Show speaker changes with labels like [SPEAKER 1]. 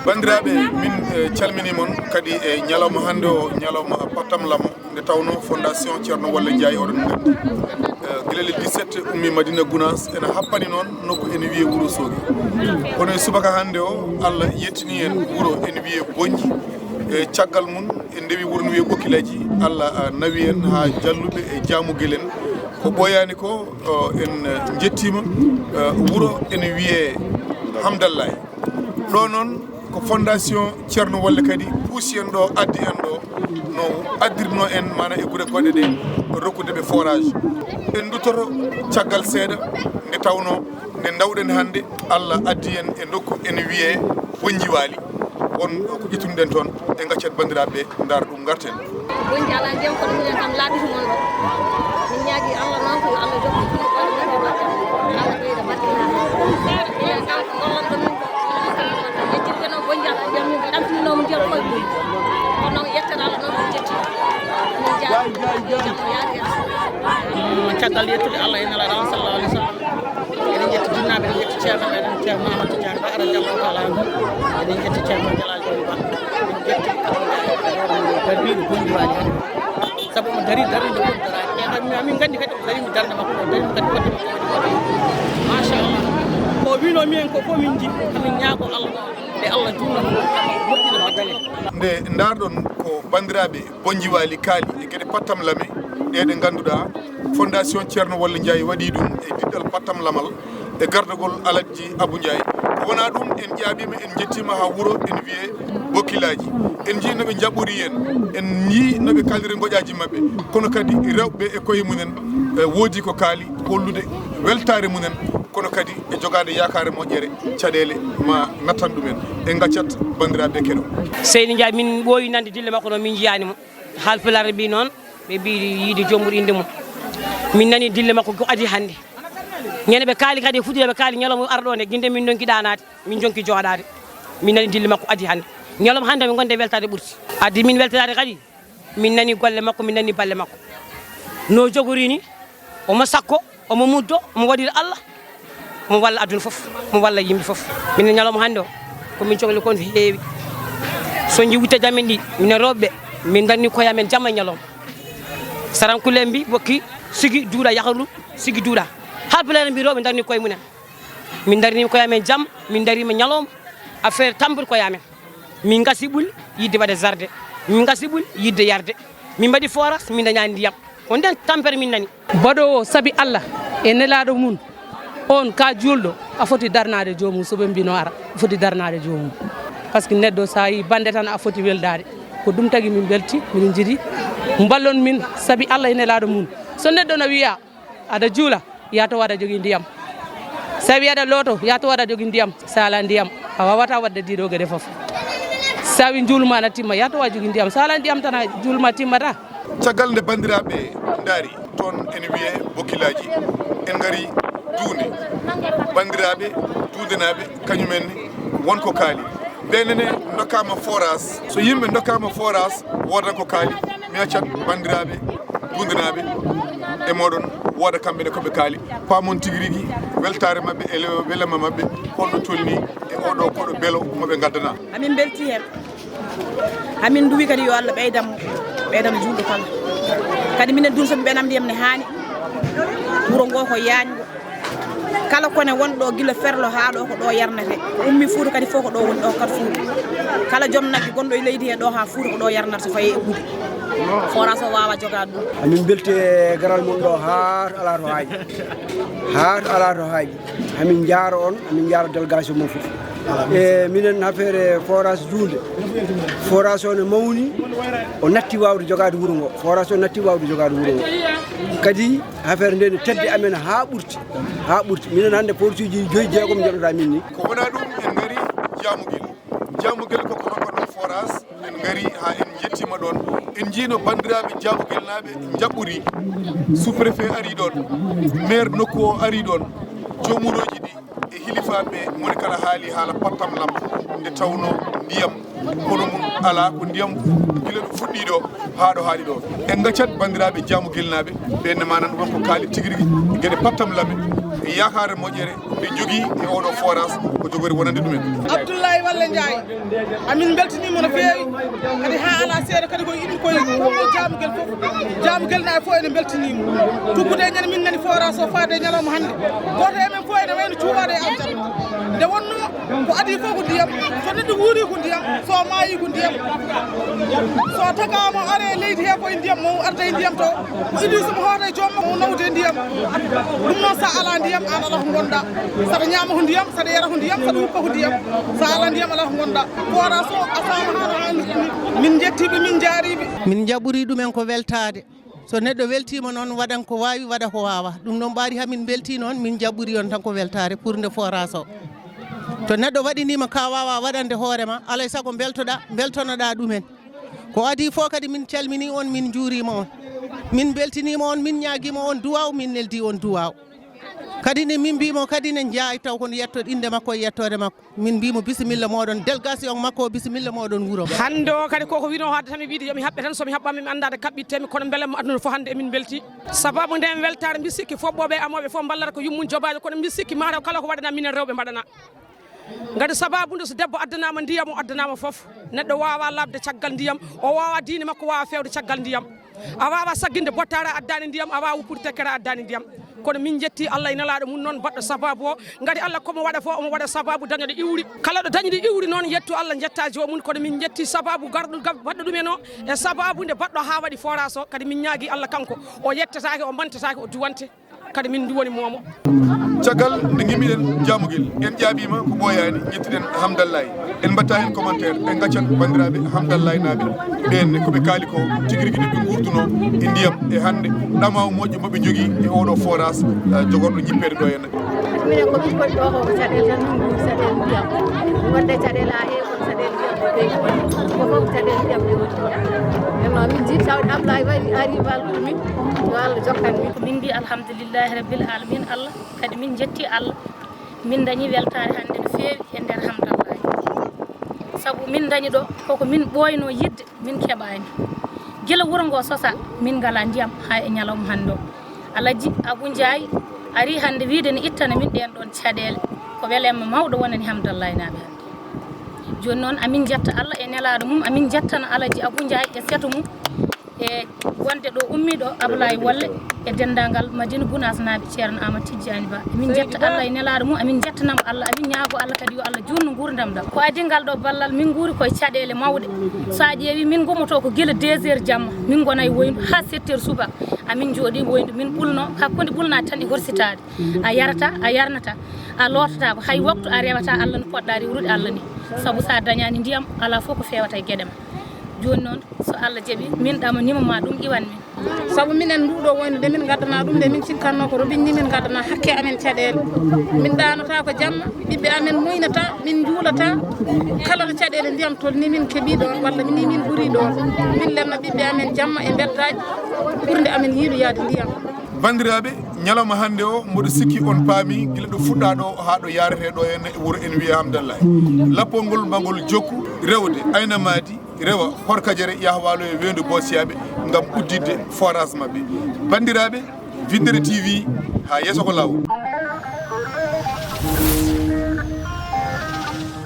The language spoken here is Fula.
[SPEAKER 1] bandiraɓe min calmini mon kadi e ñalawma hande o ñalawma pattam lamo nde tawno fondation Ceerno Walla Ndiaye oɗon gandi guilel 17 ummi Madina Gounass ene happani noon nokku ene wiye Wourossogui kono e subaka hande o Allah yettini en wuuro ene wiye Boñji e caggal mum en ndewi wuuro no wiye Ɓokilaji Allah nawi en ha jalluɓe e jamuguel en ko ɓoyani ko en jettima wuuro ene wiye Hamdallahi ɗo noon ko fondation Ceerno Walla kadi puusi en ɗo addi en ɗo no addirno en mana e guure goɗɗe ɗe rokkude ɓe forage en dutoto caggal seeɗa nde tawno nde dawɗen hande Allah addi en e nokku ene wiye Boñji Waali won ko ƴettunoɗen toon e gaccat bandiraɓe daara ɗum garten
[SPEAKER 2] Boñji ala ndiyam kono minen kam laaɓiti mon ɗo min ñaagui Allah noon ko Allah jokki ɗum ɓoyɗe ɓerde batte Allah ɓeyda batte minen kam ko gollanɗo min yettirɓe noon Boñji ala ndiyam min ɗamtininomo ndiyam koye Boñji kono noon yettere Allah noon ko jetti min jaari
[SPEAKER 3] caggal yettude Allah e nelaɗo sallallahu alaihi wasallam eɗen jetti jinnaɓe eɗen jetti ceerno meɗen ceerno Mamadou Tidiane Ba radiyallahu taala anhu eɗen jetti ceerno Jalal Joly Ba eɗen jetti dardiɗo Boñji Waali hande saabu omo dari darinde wontoraki e min gandi kadi o darimi darde makko o darimi kadi kodde makko machallah ko wino min ko fof min jiɗi kamin ñaago Allah nde Allah junno moƴƴina battale
[SPEAKER 1] nde darɗon ko bandiraɓe Boñji Waali kaali e gueɗe pattam lame ɗeɗe ganduɗa fondation Ceerno Walla Ndiaye waɗi ɗum e diɗɗal pattam lamal e gardagol Aladji Abou Ndiaye ko wona ɗum en ƴaɓima en jettima ha wuuro en wiye Bokilaji en jii noɓe jaɓɓori en yii noɓe kaliri goƴaji mabɓe kono kadi rewɓe e koye munen woodi ko kaali hollude weltare munen kono kadi e jogade yakare moƴƴere caɗele ma nattan ɗumen e gaccat bandiraɓe keɗo
[SPEAKER 3] Seydi Ndiaye min ɓooyi nande dille makko noon min jiyanimo haalpulare mbi noon ɓe mbi yiide joomum inde mum min nani dille makko ko adi hannde ñande ɓe kaali kadi fuɗɗiɗe ɓe kaali ñalawma arɗo nde guinde min donki ɗanade min jonki jooɗade min nani dille makko adi hannde ñalawma hannde min gonde weltade ɓurti addi min weltade kadi min nani golle makko min nani balle makko no jogorini omo sakko omo muddo omo waɗira Allah omo walla aduna foof omo walla yimɓe foof min ñalawma hannde o komin cohli kon heewi so jiwitte jamin ɗi minen rewɓe min darni koyamen jamma e ñalawma sarankulle mbi bokki sigi duuɗa yahru sigi duuɗa haalpulare mbi rewɓe darni koye munen min darnima koyamen jaam min darima ñalawma affaire tampude koyamen min gasi ɓuuli yidde waɗe jardin min gasi ɓuuli yidde yarde min mbaɗi forage min dañani ndiyam ko nden tampere min nani
[SPEAKER 4] baɗowo saabi Allah e nelaɗo mum on ka julɗo a foti darnade jomum soɓe mbino ara a foti darnade jomum par ce que neɗɗo sa yi bande tan a foti weldade ko ɗum tagui min belti min jiiɗi ballon min saabi Allah e nelaɗo mum so neɗɗo no wiya aɗa juula ya to waɗa jogui ndiyam sa wi aɗa looto ya to waɗa jogui ndiyam sa ala ndiyam a wawata wadde ɗiɗo gueɗe foof sa wi julma na timma ya to waɗa jogui ndiyam sa ala ndiyam tan a julma timmata
[SPEAKER 1] caggal nde bandiraɓe daari toon ene wiye Bokilaji en gari duunde bandiraɓe duudenaɓe kañumenne wonko kaali ɓenene dokkama forage so yimɓe dokkama forage wodan ko kaali mi accat bandiraɓe duudenaɓe e moɗon wooda kamɓene koɓe kaali pamon tigui rigui weltare mabɓe e welema mabɓe holno tolni e oɗo koɗo beelo moɓe gaddana
[SPEAKER 5] amin belti hen hamin duwi kadi yo Allah ɓeydam julɗo kala kadi minen dun soɓe ɓenam ndiyam ne hani wuuro ngo ko yañgo kala kone wonɗo guila ferlo ha ɗo ko ɗo yarnete ummi Fuuta kadi fof ko ɗo woni ɗo kat Fuuta kala joom nagge gonɗo e leydi he ɗo ha Fuuta ko ɗo yarnata faye e ɓuuɗi forage o wawa jogade ɗum
[SPEAKER 6] amin belti e garal mum ɗo ha to ala to haaji ha to ala to haaji amin jaaro on amin jaaro délégation mum fof e minen affaire forage juunde forage o ne mawni o natti wawde jogade wuuro ngo forage o natti wawde jogade wuuro ngo kadi affaire nde ne tedde amen ha ɓurti minen hannde portuji 5 jeegom joɗoɗa min ni
[SPEAKER 1] ko wona ɗum en gari jamuguel koko rokkoɗon forage en gari ha en jettima ɗon en jiino bandiraɓe jamuguel naɓe jaɓɓori sous préfet ari ɗon maire nokku o ari ɗon jomuroji ɗi e hilifaɓe moni kala haali haala pattam lam nde tawno ndiyam kono mum ala ko ndiyam gila ɗo fuɗɗi ɗo haa ɗo haaɗi ɗo en gaccat bandiraɓe jaamu guilnaɓe ɓenne manan wonko kaali tigui rigui gueɗe pattam laɓe e yakare moƴƴere ɓe jogui e oɗo forage ko jogori wonande ɗumen
[SPEAKER 5] Abdoulaye Walla Ndiaye amin beltanimo no feewi kadi ha ala seeɗa kadi koye iɗi koye jaamugel fof jaamugel naɓe fof ene beltanimo tuggude ñande min nani forage o faade ñalawma hannde goto emen fof ene wayno cuuwade e aljanna nde wonno ko adi fof ko ndiyam so neɗɗo wuuri ko ndiyam so maayi ko ndiyam so tagama are leydi he koye ndiyam mo arda e ndiyam to ko iɗi somo hoota e joomma mo nawde ndiyam ɗum noon sa ala ndiyam an ala ko gonɗa saɗa ñaama ko ndiyam saɗa yara ko ndiyam saɗa huppa ko ndiyam sa ala ndiyam ala ko gonɗa forage o a fama haɗa hani min jettiɓe min jaariɓe
[SPEAKER 7] min jaɓɓori ɗumen ko weltade so neɗɗo weltima noon waɗan ko wawi waɗa ko wawa ɗum noon ɓaari hamin belti noon min jaɓɓori on tan ko weltare pour nde forage o to neɗɗo waɗinima ka wawa waɗande hoorema alay saago beltonoɗa ɗumen ko adi fof kadi min calmini on min juurima on min beltinima on min ñaguima on duwaw min neldi on duwaw kadi ne min mbimo kadi ne jaay taw kono yettoɗo inde makko e yettode makko min mbimo bisimilla moɗon délégation makko bisimilla moɗon wuuro
[SPEAKER 3] hande o kadi koko wino hadde tan mi wiide yomi haɓɓe tan somi haɓɓama mi andade kaɓɓittemi kono beele mo aduna fof hande emin belti sababu nden weltare mbi sikki fobɓoɓe amoɓe fof ballata ko yummum jobajo kono mbi sikki mataw kala ko waɗana minen rewɓe mbaɗana gadi sababu nde so debbo addanama ndiyam o addanama foof neɗɗo wawa labde caggal ndiyam o wawa diine makko wawa fewde caggal ndiyam a wawa sagginde bottare addani ndiyam a wawa wuppude tekkere addani ndiyam kono min jetti Allah e nelaɗo mum noon baɗɗo sababu o gadi Allah komo waɗa fof omo waɗa sababu dañoɗo iwri kala ɗo dañiɗo iwri noon yettu Allah jetta jomum kono min jetti sababu garɗo baɗɗo ɗumen o e sababu nde baɗɗo ha waɗi forage o kadi min ñaagui Allah kanko o yettatake o mantatake o duwante kadi min duwoni momo
[SPEAKER 1] caggal nde gimmiɗen jamuguel en ƴaɓima ko ɓoyani jettiɗen Hamdallaye en mbatta hen commentaire en gaccat bandiraɓe Hamdallaye naaɓe ɓenne koɓe kaali ko tigui rigui ɓe gurduno e ndiyam e hande ɗamaw moƴƴo moɓe jogui e oɗo forage jogorɗo jippede ɗo henna
[SPEAKER 2] minen komin koɗi ɗo ko caɗele tan min guri caɗele ndiyam wonde caɗele ha heewi kono caɗele ndiyam ko ɓeydi ko fof caɗele ndiyam ɗe woni en noon min jiiɗi tawde Abdoulaye waɗi ari wallude min yo Allah jokkan min
[SPEAKER 8] min mbi alhamdulillahi rabbil alamin Allah kadi min jetti Allah min dañi weltare hande no feewi e nder Hamdallaye saabu min dañi ɗo koko min ɓoyno yidde min keɓani guila wuuro ngo sosa min ngala ndiyam ha e ñalawma hande o Alaji Abou Ndiaye ari hande wiide ne ittana min ɗen ɗon caɗele ko welema mawɗo wonani Hamdallaye naaɓe hande joni noon amin jetta Allah e nelaɗo mum amin jettana Alaji Abou Ndiaye e seeto mum e wonde ɗo ummiɗo Abdoulaye Walle e dendagal Madina Gounass naaɓe ceerno Amadou Tidiani Ba min jetta Allah e nelaɗo mum amin jettanamo Allah amin ñaago Allah kadi yo Allah junnu gurdam ɗam ko adi ngal ɗo ballal min guuri koye caɗele mawɗe sa ƴeewi min gommoto ko guila 2 heures jamma min gona e woyndu ha 7 heures suba amin jooɗi woyndu min ɓulno hakkude ɓulnade tan e horsitade a yarata a yarnata a lottatako hay waktu a rewata Allah no poɗɗa riwrude Allah ni saabu sa dañani ndiyam ala fof ko fewata e gueɗema joni noon so Allah jaaɓi min ɗamanima ma ɗum iwan min
[SPEAKER 5] saabu minen nduɗo wonde min gaddana ɗum nde min cikkanno ko robinni min gaddana hakke amen caɗele min ɗanata ko jamma ɓiɓɓe amen muynata min juulata kala to caɗele ndiyam tolni min keeɓi ɗon walla ni min ɓuuri ɗon min lemna ɓiɓɓe amen jamma e beddaji ɓurde amen yiiɗo yaade ndiyam
[SPEAKER 1] bandiraɓe ñalawma hande o mboɗo sikki on paami guila ɗo fuɗɗa ɗo ha ɗo yarete ɗo henne e wuuro en wiya Hamdallaye lappol ngol mbagol jokku rewde aynamadi rewa Horkadiéré yaha walo e wendu Bossiyaɓe gam uddidde forage mabɓe bandiraɓe Videre TV ha yesso ko law